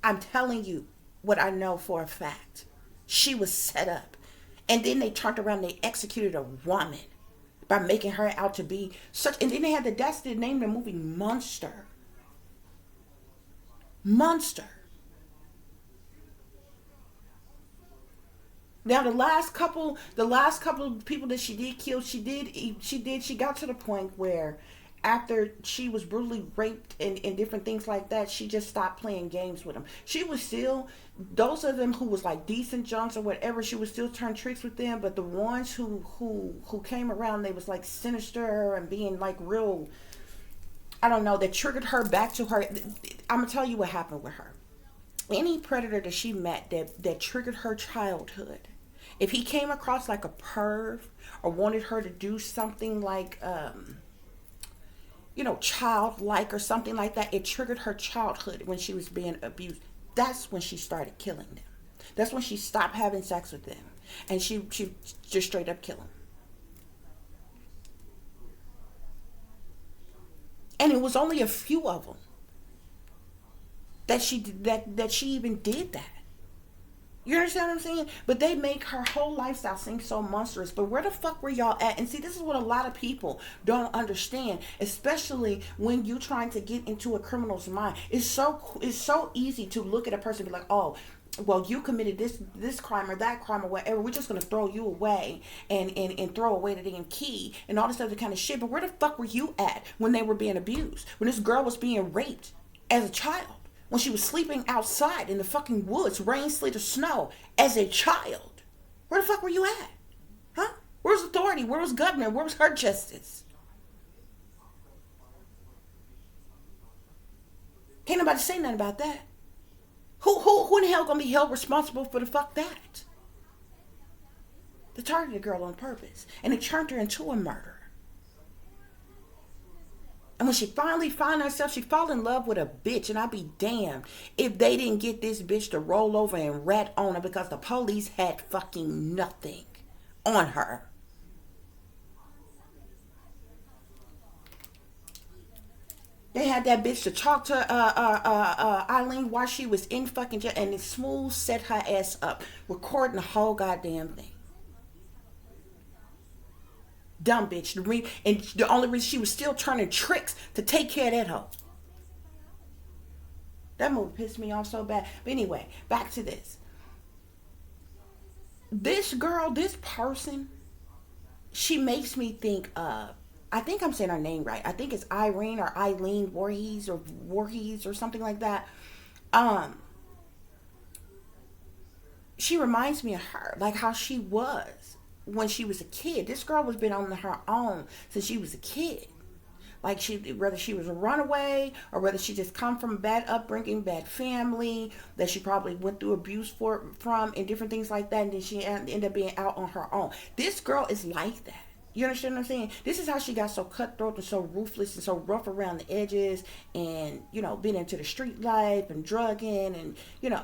I'm telling you what I know for a fact. She was set up. And then they turned around and they executed a woman by making her out to be such. And then they had that's the name of the movie, Monster. Monster. Now the last couple of people that she did kill, she got to the point where after she was brutally raped and different things like that, she just stopped playing games with them. She was still, those of them who was like decent junks or whatever, she would still turn tricks with them, but the ones who came around, they was like sinister and being like real, I don't know, that triggered her back to her. I'm gonna tell you what happened with her. Any predator that she met that triggered her childhood, if he came across like a perv or wanted her to do something like, childlike or something like that, it triggered her childhood when she was being abused. That's when she started killing them. That's when she stopped having sex with them. And she just straight up kill them. And it was only a few of them that she even did that. You understand what I'm saying? But they make her whole lifestyle seem so monstrous. But where the fuck were y'all at? And see, this is what a lot of people don't understand, especially when you're trying to get into a criminal's mind. It's so easy to look at a person and be like, oh, well, you committed this crime or that crime or whatever. We're just going to throw you away and throw away the damn key and all this other kind of shit. But where the fuck were you at when they were being abused? When this girl was being raped as a child? When she was sleeping outside in the fucking woods, rain, sleet, or snow, as a child. Where the fuck were you at? Huh? Where was authority? Where was government? Where was her justice? Can't nobody say nothing about that. Who in the hell gonna be held responsible for the fuck that? They targeted the girl on purpose. And they turned her into a murderer. And when she finally found herself, she fell in love with a bitch. And I'd be damned if they didn't get this bitch to roll over and rat on her because the police had fucking nothing on her. They had that bitch to talk to Eileen while she was in fucking jail, and Smooth set her ass up, recording the whole goddamn thing. Dumb bitch. And the only reason she was still turning tricks to take care of that hoe. That movie pissed me off so bad. But anyway, back to this. This girl, this person, she makes me think of, I think I'm saying her name right. I think it's Irene or Eileen Voorhees or something like that. She reminds me of her, like how she was when she was a kid. This girl was been on her own since she was a kid. Like whether she was a runaway or whether she just come from a bad upbringing, bad family, that she probably went through abuse from and different things like that, and then she ended up being out on her own. This girl is like that. You understand what I'm saying? This is how she got so cutthroat and so ruthless and so rough around the edges, and, you know, been into the street life and drugging and, you know,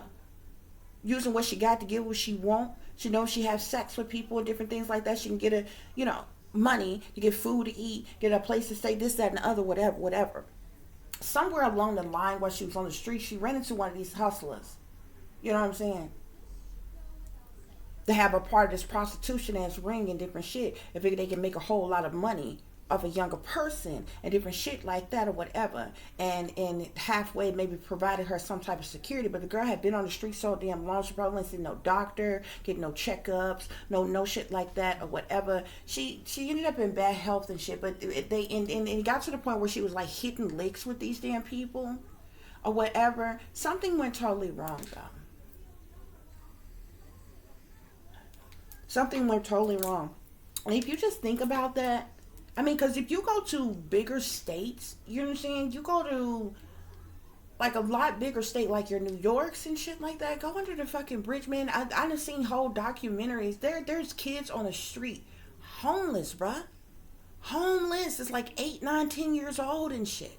using what she got to get what she want. She knows she has sex with people and different things like that. She can get a, you know, money to get food to eat, get a place to stay, this, that, and the other, whatever. Somewhere along the line while she was on the street, she ran into one of these hustlers. You know what I'm saying? To have a part of this prostitution ass ring and different shit. If they can make a whole lot of money off a younger person and different shit like that or whatever. And halfway maybe provided her some type of security. But the girl had been on the street so damn long, she probably didn't see no doctor, get no checkups, no shit like that or whatever. She ended up in bad health and shit. But it got to the point where she was like hitting licks with these damn people or whatever. Something went totally wrong though. Something went totally wrong. And if you just think about that, I mean, because if you go to bigger states, you know what I'm saying? You go to like a lot bigger state, like your New Yorks and shit like that. Go under the fucking bridge, man. I done seen whole documentaries. There's kids on the street, homeless, bruh. Homeless. It's like 8, 9, 10 years old and shit.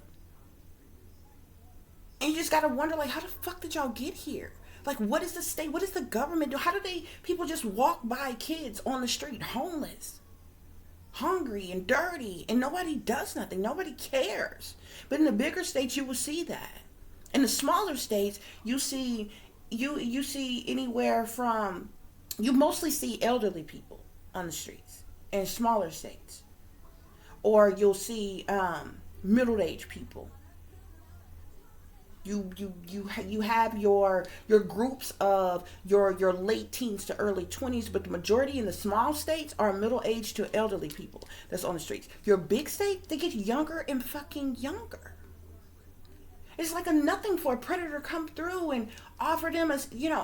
And you just gotta wonder, like, how the fuck did y'all get here? Like, what is the state? What does the government do? How do people just walk by kids on the street, homeless, hungry and dirty, and nobody does nothing? Nobody cares. But in the bigger states, you will see that. In the smaller states, you see anywhere from, you mostly see elderly people on the streets in smaller states. Or you'll see middle-aged people. You have your groups of your late teens to early 20s, but the majority in the small states are middle-aged to elderly people that's on the streets. Your big state, they get younger and fucking younger. It's like a nothing for a predator to come through and offer them a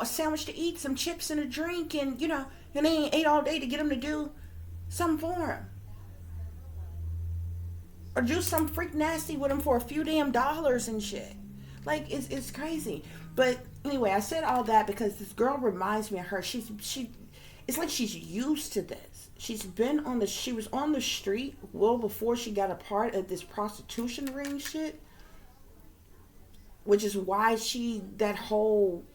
sandwich to eat, some chips and a drink, and and they ain't ate all day to get them to do something for them. Or do some freak nasty with them for a few damn dollars and shit. Like, it's crazy. But anyway, I said all that because this girl reminds me of her. It's like she's used to this. She was on the street well before she got a part of this prostitution ring shit. Which is why that whole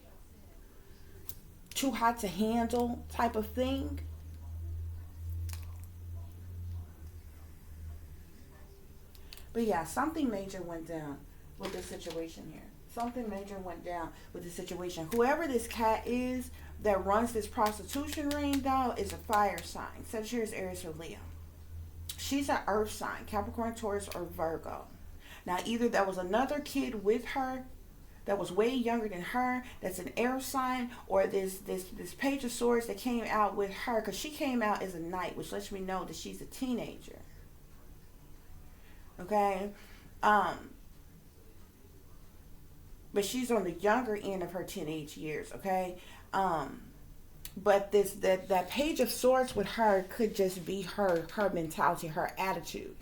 too hot to handle type of thing. But yeah, something major went down with this situation here. Something major went down with this situation. Whoever this cat is that runs this prostitution ring, though, is a fire sign. Sagittarius, Aries, or Leo. She's an earth sign, Capricorn, Taurus, or Virgo. Now, either there was another kid with her that was way younger than her, that's an air sign, or this Page of Swords that came out with her, because she came out as a knight, which lets me know that she's a teenager. Okay? But she's on the younger end of her teenage years, okay? But that Page of Swords with her could just be her mentality, her attitude,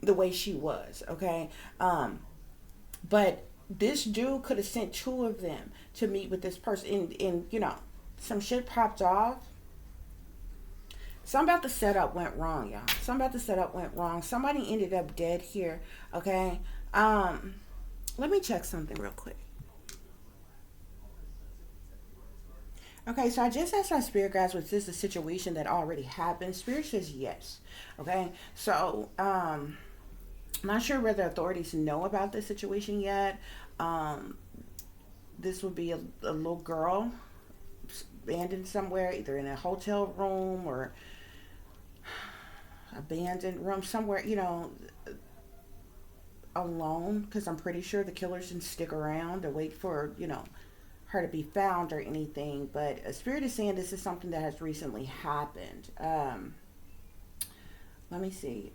the way she was, okay? But this dude could have sent 2 of them to meet with this person, and some shit popped off. Something about the setup went wrong, y'all. Something about the setup went wrong. Somebody ended up dead here, okay? Let me check something real quick. Okay, so I just asked my spirit guides, was this a situation that already happened? Spirit says yes. Okay, so I'm not sure whether authorities know about this situation yet. This would be a little girl abandoned somewhere, either in a hotel room or abandoned room somewhere, you know, alone. Because I'm pretty sure the killers didn't stick around to wait for, you know, her to be found or anything. But a spirit is saying this is something that has recently happened. Let me see.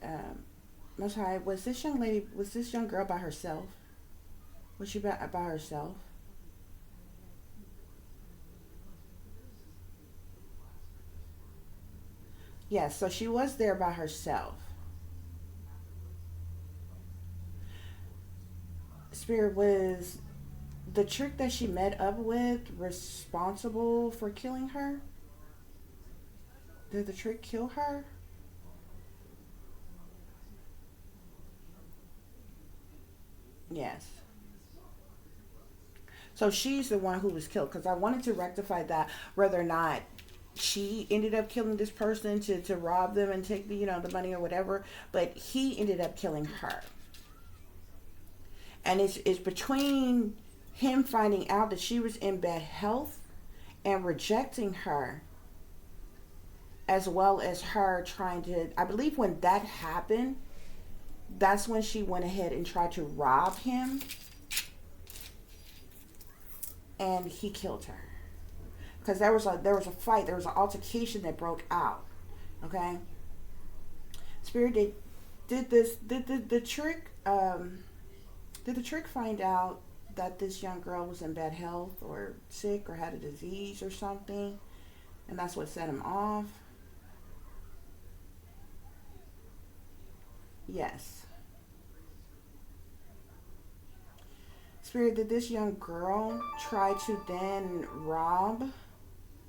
Most High, was this young girl by herself? Was she by herself? Yes, so she was there by herself. Spirit, was the trick that she met up with responsible for killing her? Did the trick kill her? Yes. So she's the one who was killed, because I wanted to rectify that, whether or not she ended up killing this person to rob them and take the, you know, the money or whatever, but he ended up killing her. And it's between him finding out that she was in bad health and rejecting her, as well as her trying to, I believe when that happened, that's when she went ahead and tried to rob him, and he killed her. Because there was a fight, there was an altercation that broke out. Okay, Spirit, did the trick did the trick find out that this young girl was in bad health or sick or had a disease or something, and that's what set him off? Yes. Spirit, did this young girl try to then rob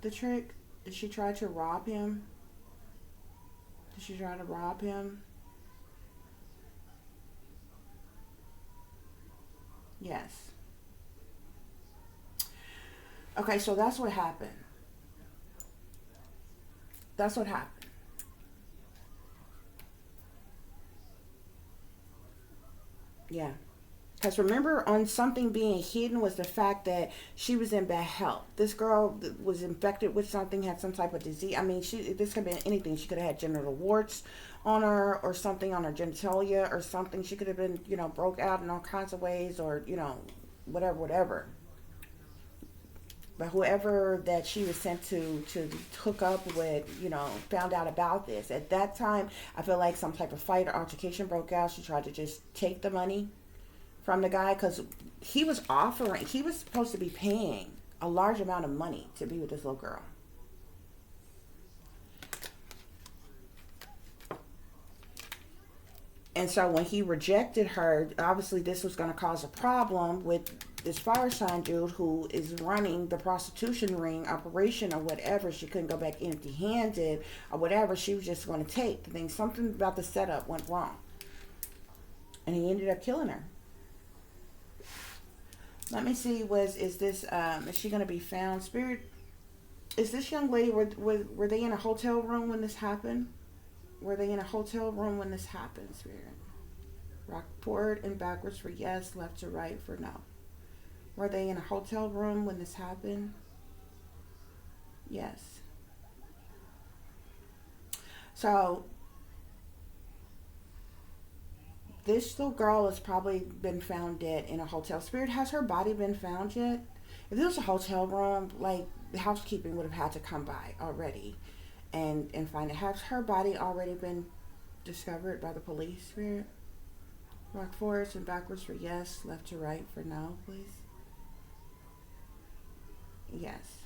the trick? Did she try to rob him? Did she try to rob him? Yes. Okay, so that's what happened. That's what happened. Yeah. Because remember, on something being hidden was the fact that she was in bad health. This girl was infected with something, had some type of disease. I mean, this could have been anything. She could have had genital warts on her, or something on her genitalia, or something. She could have been, you know, broke out in all kinds of ways, or, you know, whatever. But whoever that she was sent to hook up with, you know, found out about this. At that time, I feel like some type of fight or altercation broke out. She tried to just take the money from the guy, because he was supposed to be paying a large amount of money to be with this little girl. And so when he rejected her, obviously this was going to cause a problem with this fire sign dude who is running the prostitution ring operation or whatever. She couldn't go back empty handed or whatever. She was just going to take the thing. Something about the setup went wrong, and he ended up killing her. Let me see, is she going to be found? Spirit, is this young lady, were they in a hotel room when this happened? Were they in a hotel room when this happened, Spirit? Rock forward and backwards for yes, left to right for no. Were they in a hotel room when this happened? Yes. So this little girl has probably been found dead in a hotel. Spirit, has her body been found yet? If this was a hotel room, like, the housekeeping would have had to come by already and find it. Has her body already been discovered by the police, Spirit? Rock forwards and backwards for yes, left to right for no, please. Yes.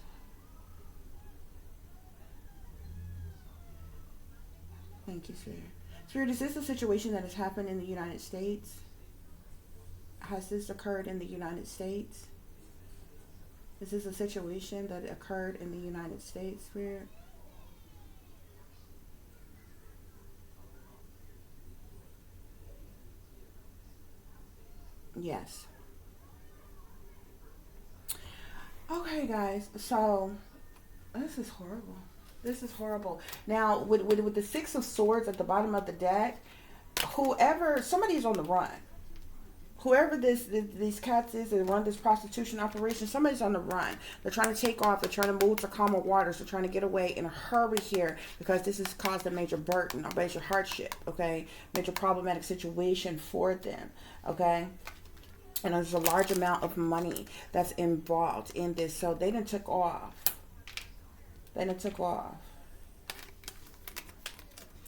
Thank you, Spirit. Spirit, is this a situation that has happened in the United States? Has this occurred in the United States? Is this a situation that occurred in the United States, Spirit? Yes. Okay, guys. So, this is horrible. This is horrible. Now, with the Six of Swords at the bottom of the deck, whoever, somebody's on the run. Whoever these cats is that run this prostitution operation, somebody's on the run. They're trying to take off. They're trying to move to calmer waters. They're trying to get away in a hurry here because this has caused a major burden, a major hardship, okay? Major problematic situation for them, okay? And there's a large amount of money that's involved in this. So they done took off. They done took off.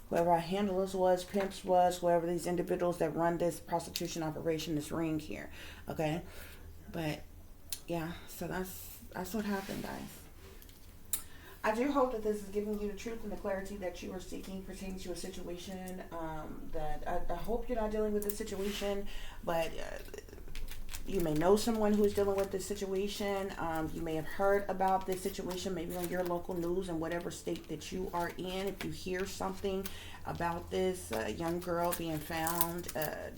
Whoever our handlers was, pimps was, whoever these individuals that run this prostitution operation, this ring here, okay? But yeah, so that's what happened, guys. I do hope that this is giving you the truth and the clarity that you are seeking pertaining to a situation. That I hope you're not dealing with this situation, but you may know someone who is dealing with this situation. You may have heard about this situation maybe on your local news in whatever state that you are in. If you hear something about this young girl being found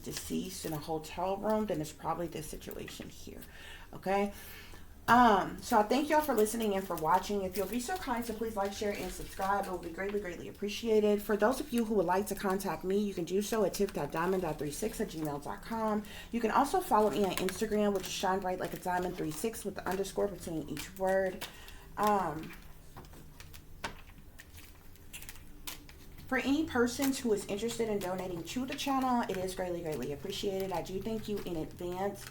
deceased in a hotel room, then it's probably this situation here, okay? So I thank y'all for listening and for watching. If you'll be so kind to please like, share, and subscribe, it will be greatly, greatly appreciated. For those of you who would like to contact me, you can do so at tiff.diamond.36@gmail.com. You can also follow me on Instagram, which is shine bright like a diamond 36 with the underscore between each word. For any persons who is interested in donating to the channel, it is greatly, greatly appreciated. I do thank you in advance.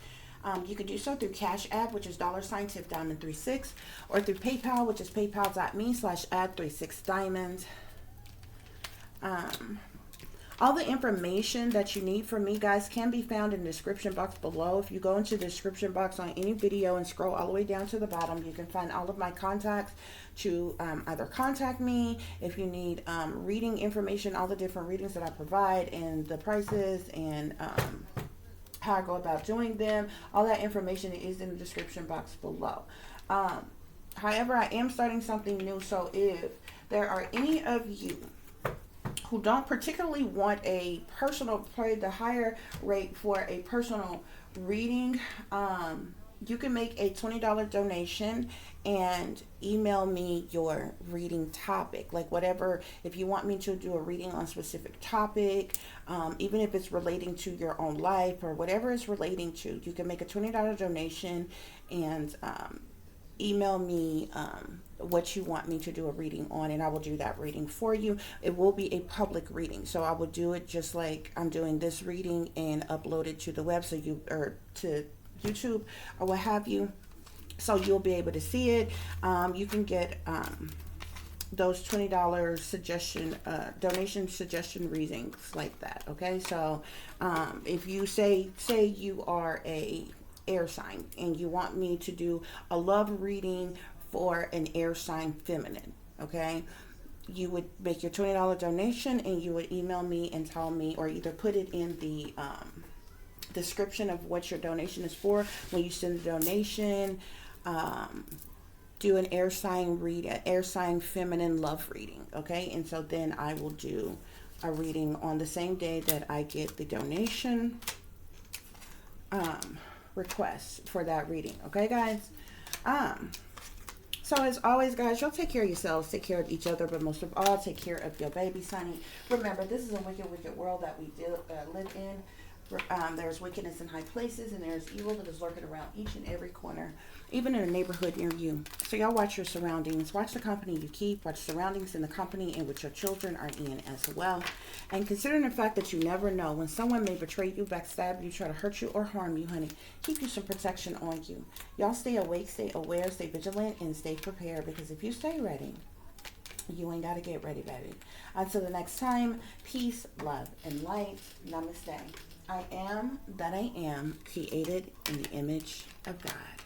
You can do so through Cash App, which is $tiffdiamond36, or through PayPal, which is paypal.me/add36diamond. All the information that you need from me, guys, can be found in the description box below. If you go into the description box on any video and scroll all the way down to the bottom, you can find all of my contacts to either contact me if you need reading information, all the different readings that I provide, and the prices, and how I go about doing them. All that information is in the description box below. However, I am starting something new, so if there are any of you who don't particularly want a personal, pay the higher rate for a personal reading, you can make a $20 donation and email me your reading topic, like whatever. If you want me to do a reading on a specific topic, even if it's relating to your own life or whatever it's relating to, you can make a $20 donation and email me what you want me to do a reading on, and I will do that reading for you. It will be a public reading, so I will do it just like I'm doing this reading and upload it to the web, so you, or to YouTube or what have you, so you'll be able to see it. You can get those $20 suggestion donation suggestion readings like that, okay? So if you say you are a air sign and you want me to do a love reading for an air sign feminine, okay, you would make your $20 donation and you would email me and tell me, or either put it in the description of what your donation is for. When you send the donation, do an air sign air sign feminine love reading, okay? And so then I will do a reading on the same day that I get the donation request for that reading, okay, guys? So as always, guys, y'all take care of yourselves, take care of each other, but most of all, take care of your baby, Sonny. Remember, this is a wicked, wicked world that we live in. There's wickedness in high places, and there's evil that is lurking around each and every corner, even in a neighborhood near you. So y'all watch your surroundings, watch the company you keep, watch surroundings in the company in which your children are in as well. And considering the fact that you never know when someone may betray you, backstab you, try to hurt you, or harm you, honey, keep you some protection on you. Y'all stay awake, stay aware, stay vigilant, and stay prepared, because if you stay ready, you ain't got to get ready, baby. Until the next time, peace, love, and light. Namaste. I am that I am, created in the image of God.